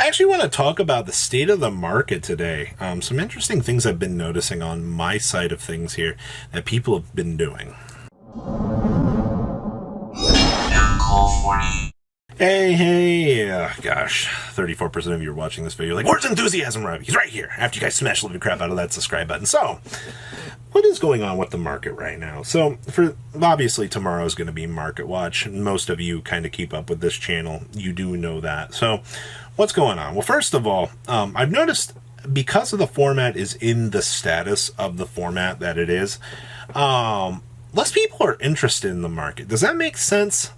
I actually want to talk about the state of the market today. Some interesting things I've been noticing on my side of things here that people have been doing. Hey, gosh, 34% of you are watching this video like, where's Enthusiasm Robbie? He's right here, after you guys smash the living crap out of that subscribe button. So, what is going on with the market right now? So, obviously tomorrow is going to be Market Watch. Most of you kind of keep up with this channel. You do know that. So, what's going on? Well, first of all, I've noticed because of the format is in the status of the format that it is, less people are interested in the market. Does that make sense?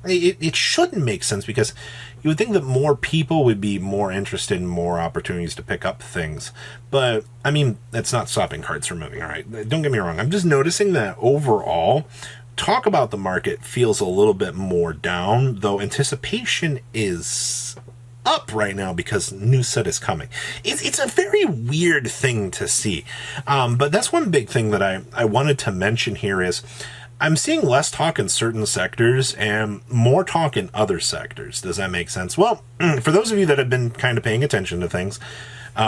It shouldn't make sense, because you would think that more people would be more interested in more opportunities to pick up things. But, I mean, that's not stopping cards from moving, all right? Don't get me wrong. I'm just noticing that overall, talk about the market feels a little bit more down, though anticipation is up right now because new set is coming. It's a very weird thing to see. But that's one big thing that I wanted to mention here is I'm seeing less talk in certain sectors and more talk in other sectors. Does that make sense? Well, for those of you that have been kind of paying attention to things,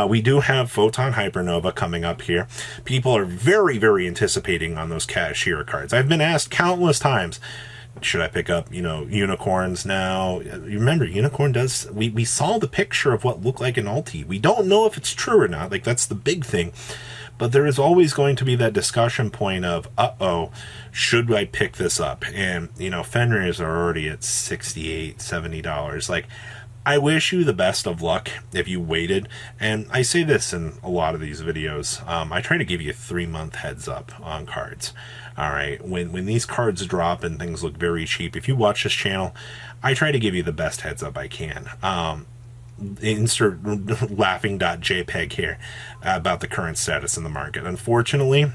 we do have Photon Hypernova coming up here. People are very, very anticipating on those Cashier cards. I've been asked countless times, should I pick up, unicorns now? You remember, unicorn does, we saw the picture of what looked like an ulti. We don't know if it's true or not. Like, that's the big thing. But there is always going to be that discussion point of, uh-oh, should I pick this up? And, Fenrir's are already at $68, $70. Like, I wish you the best of luck if you waited. And I say this in a lot of these videos. I try to give you a 3-month heads up on cards. All right, when these cards drop and things look very cheap, if you watch this channel, I try to give you the best heads up I can. Insert laughing.jpg here about the current status in the market. Unfortunately,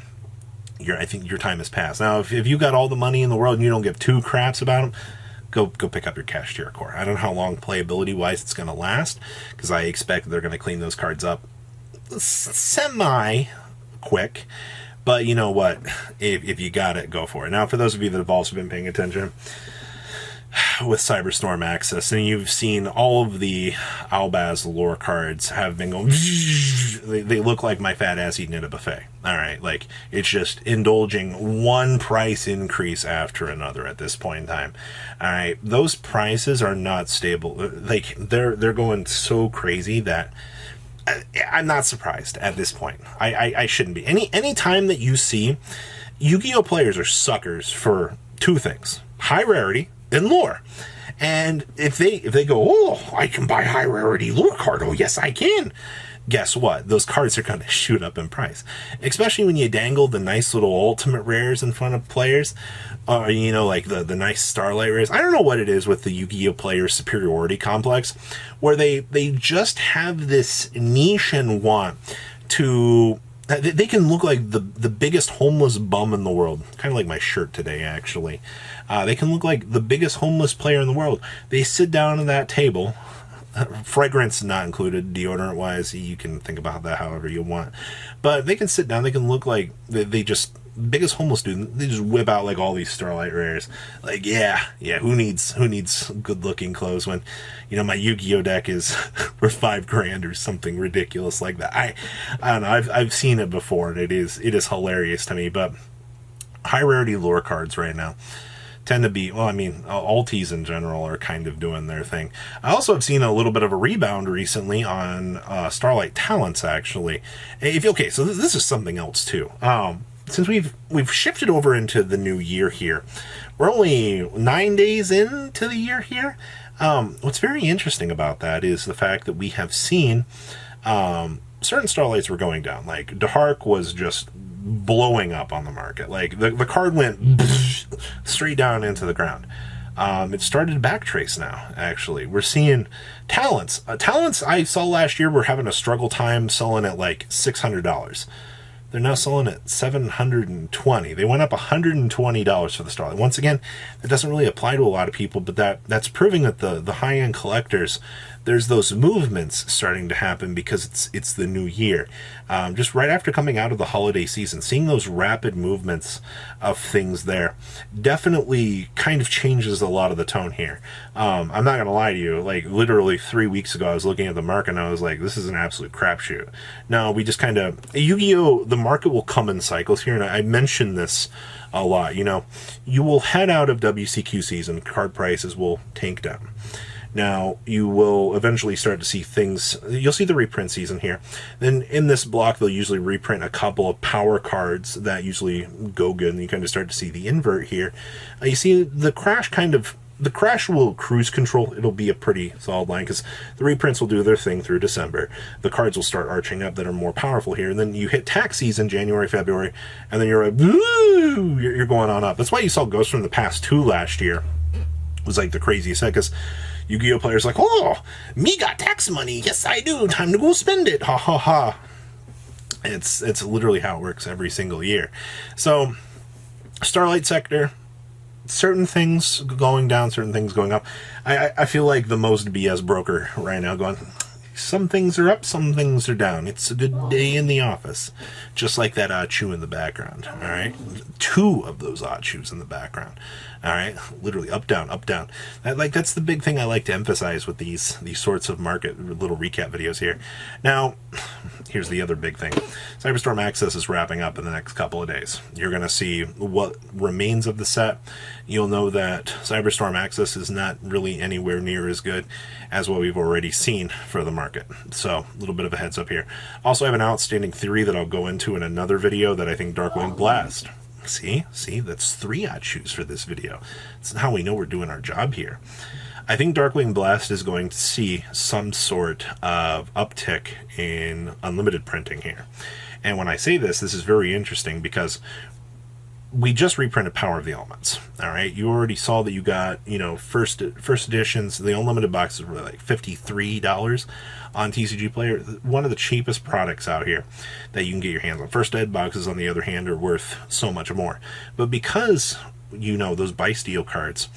I think your time has passed. Now, if you got all the money in the world and you don't give two craps about them, go pick up your Cashier core. I don't know how long playability-wise it's going to last, because I expect they're going to clean those cards up semi-quick. But you know what? If you got it, go for it. Now, for those of you that have also been paying attention, with Cyberstorm Access, and you've seen all of the Albaz lore cards have been going, they look like my fat ass eating at a buffet. All right, like, it's just indulging one price increase after another at this point in time. All right, those prices are not stable. Like, they're going so crazy that I'm not surprised at this point. I shouldn't be. Any time that you see, Yu-Gi-Oh players are suckers for two things: high rarity and lore. And if they go, oh, I can buy high rarity lore card, oh yes I can, guess what? Those cards are going to shoot up in price, especially when you dangle the nice little ultimate rares in front of players, or like the nice Starlight rares. I don't know what it is with the Yu-Gi-Oh player superiority complex, where they just have this niche and want to, they can look like the biggest homeless bum in the world. Kind of like my shirt today, actually. They can look like the biggest homeless player in the world. They sit down at that table, fragrance not included, deodorant-wise. You can think about that however you want. But they can sit down, they can look like they just, biggest homeless dude, they just whip out like all these Starlight rares. Like, yeah, who needs good-looking clothes when, my Yu-Gi-Oh deck is worth $5,000 or something ridiculous like that. I don't know, I've seen it before, and it is hilarious to me. But high rarity lore cards right now tend to be, well, I mean, alties in general are kind of doing their thing. I also have seen a little bit of a rebound recently on Starlight Talents, actually. Okay, so this is something else too. Since we've shifted over into the new year here, we're only 9 days into the year here. What's very interesting about that is the fact that we have seen certain Starlights were going down. Like, DeHark was just blowing up on the market. Like, the card went straight down into the ground. It started to backtrace now, actually. We're seeing Talents. Talents I saw last year were having a struggle time selling at like $600. They're now selling at $720. They went up $120 for the Starlight. Once again, that doesn't really apply to a lot of people, but that's proving that the high-end collectors, there's those movements starting to happen because it's the new year. Just right after coming out of the holiday season, seeing those rapid movements of things there definitely kind of changes a lot of the tone here. I'm not going to lie to you, like literally 3 weeks ago, I was looking at the market and I was like, this is an absolute crapshoot. No, we just kind of, Yu-Gi-Oh! The market will come in cycles here, and I mentioned this a lot. You will head out of WCQ season, card prices will tank down. Now, you will eventually start to see things, you'll see the reprint season here. Then in this block, they'll usually reprint a couple of power cards that usually go good, and you kind of start to see the invert here. You see the crash the crash will cruise control. It'll be a pretty solid line because the reprints will do their thing through December. The cards will start arching up that are more powerful here. And then you hit tax season, January, February, and then you're like, woo, you're going on up. That's why you saw Ghosts from the Past 2 last year. It was like the craziest set because Yu-Gi-Oh! Players like, oh, me got tax money. Yes, I do. Time to go spend it. Ha, ha, ha. It's literally how it works every single year. So, Starlight Sector, certain things going down, certain things going up. I feel like the most BS broker right now going, some things are up, some things are down. It's a good day in the office. Just like that Achu in the background, all right? 2 of those Achus in the background, all right? Literally up, down, up, down. That's the big thing I like to emphasize with these sorts of market little recap videos here. Now, here's the other big thing. Cyberstorm Access is wrapping up in the next couple of days. You're going to see what remains of the set. You'll know that Cyberstorm Access is not really anywhere near as good as what we've already seen for the market. So, a little bit of a heads up here. Also, I have an outstanding theory that I'll go into in another video that I think Darkwing Blast. See, that's 3 Achus for this video. That's how we know we're doing our job here. I think Darkwing Blast is going to see some sort of uptick in unlimited printing here. And when I say this is very interesting because we just reprinted Power of the Elements. All right, you already saw that you got, first editions. The unlimited boxes were like $53 on TCG Player. One of the cheapest products out here that you can get your hands on. First ed boxes, on the other hand, are worth so much more. But because those buy steel cards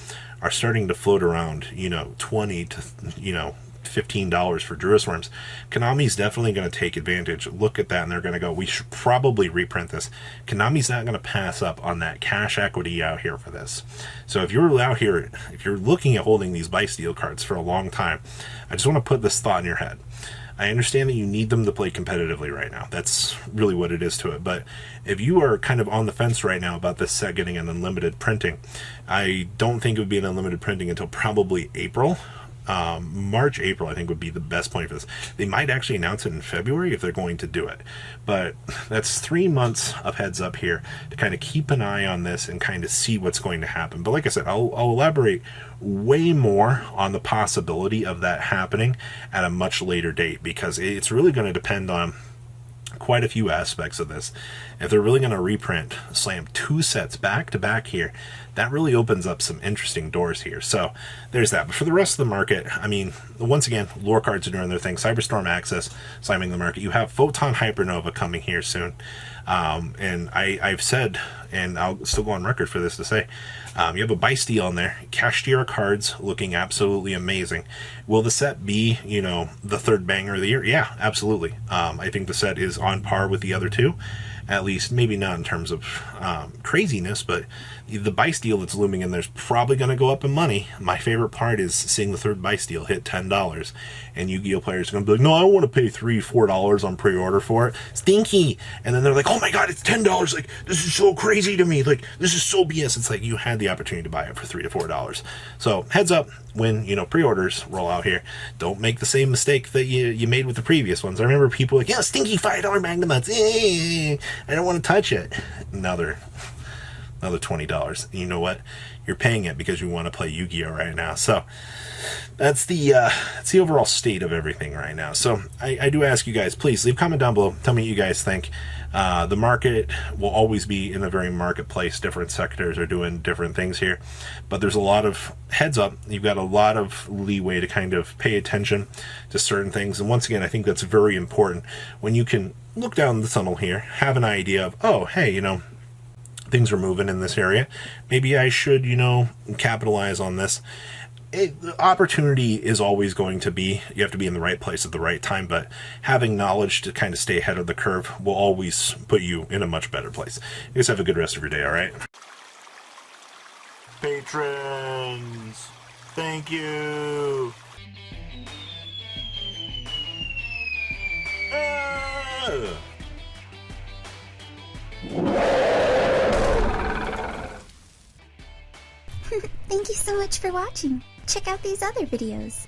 are starting to float around, $20 to $15 for Druid Swarms, Konami's definitely going to take advantage. Look at that, and they're going to go, we should probably reprint this. Konami's not going to pass up on that cash equity out here for this. So if you're out here, if you're looking at holding these buy steel cards for a long time, I just want to put this thought in your head. I understand that you need them to play competitively right now. That's really what it is to it. But if you are kind of on the fence right now about this set getting an unlimited printing, I don't think it would be an unlimited printing until probably April. March, April, I think would be the best point for this. They might actually announce it in February if they're going to do it. But that's 3 months of heads up here to kind of keep an eye on this and kind of see what's going to happen. But like I said, I'll elaborate way more on the possibility of that happening at a much later date because it's really going to depend on quite a few aspects of this. If they're really going to reprint, slam 2 sets back to back here, that really opens up some interesting doors here. So there's that. But for the rest of the market, I mean, once again, lore cards are doing their thing. Cyberstorm Access slamming the market. You have Photon Hypernova coming here soon. And I've said, and I'll still go on record for this to say, you have a buy steel in there. Kashtira cards looking absolutely amazing. Will the set be, the 3rd banger of the year? Yeah, absolutely. I think the set is on par with the other 2. At least, maybe not in terms of craziness, but the buy steel that's looming in there's probably going to go up in money. My favorite part is seeing the 3rd buy steel hit $10, and Yu-Gi-Oh! Players are going to be like, no, I don't want to pay $3, $4 on pre-order for it. Stinky! And then they're like, oh my god, it's $10! Like, this is so crazy to me. Like, this is so BS. It's like you had the opportunity to buy it for $3 to $4. So, heads up, when, pre-orders roll out here, don't make the same mistake that you made with the previous ones. I remember people like, yeah, stinky $5 Magnumuts. I don't want to touch it. Another $20. You know what? You're paying it because you want to play Yu-Gi-Oh! Right now. So that's the overall state of everything right now. So I do ask you guys, please leave a comment down below. Tell me what you guys think. The market will always be in the very marketplace. Different sectors are doing different things here. But there's a lot of heads up. You've got a lot of leeway to kind of pay attention to certain things. And once again, I think that's very important when you can look down the tunnel here, have an idea of, oh, hey, things are moving in this area. Maybe I should, capitalize on this. The opportunity is always going to be, you have to be in the right place at the right time, but having knowledge to kind of stay ahead of the curve will always put you in a much better place. You guys have a good rest of your day, all right? Patrons, thank you. Thank you so much for watching. Check out these other videos.